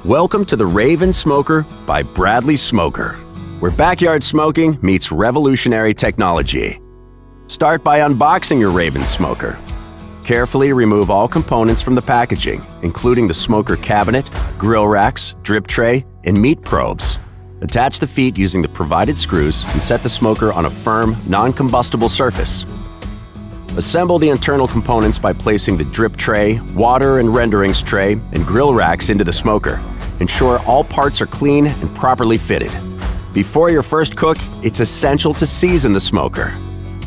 Welcome to the Raven Smoker by Bradley Smoker, where backyard smoking meets revolutionary technology. Start by unboxing your Raven Smoker. Carefully remove all components from the packaging, including the smoker cabinet, grill racks, drip tray, and meat probes. Attach the feet using the provided screws and set the smoker on a firm, non-combustible surface. Assemble the internal components by placing the drip tray, water and renderings tray, and grill racks into the smoker. Ensure all parts are clean and properly fitted. Before your first cook, it's essential to season the smoker.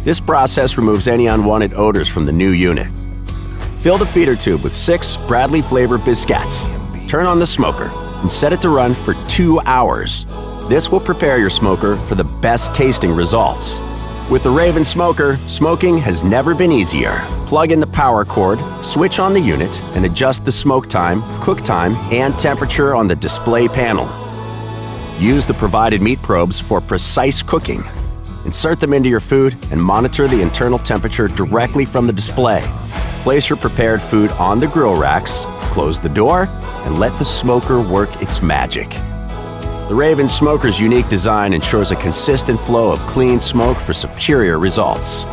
This process removes any unwanted odors from the new unit. Fill the feeder tube with 6 Bradley flavor bisquettes. Turn on the smoker and set it to run for 2 hours. This will prepare your smoker for the best tasting results. With the Raven Smoker, smoking has never been easier. Plug in the power cord, switch on the unit, and adjust the smoke time, cook time, and temperature on the display panel. Use the provided meat probes for precise cooking. Insert them into your food and monitor the internal temperature directly from the display. Place your prepared food on the grill racks, close the door, and let the smoker work its magic. The Raven Smoker's unique design ensures a consistent flow of clean smoke for superior results.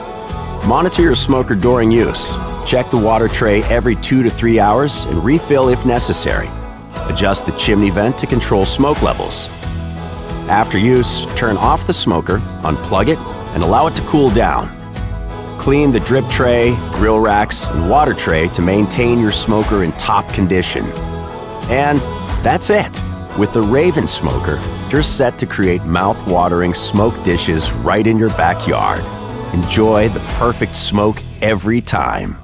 Monitor your smoker during use. Check the water tray every 2 to 3 hours and refill if necessary. Adjust the chimney vent to control smoke levels. After use, turn off the smoker, unplug it, and allow it to cool down. Clean the drip tray, grill racks, and water tray to maintain your smoker in top condition. And that's it. With the Raven Smoker, you're set to create mouth-watering smoked dishes right in your backyard. Enjoy the perfect smoke every time.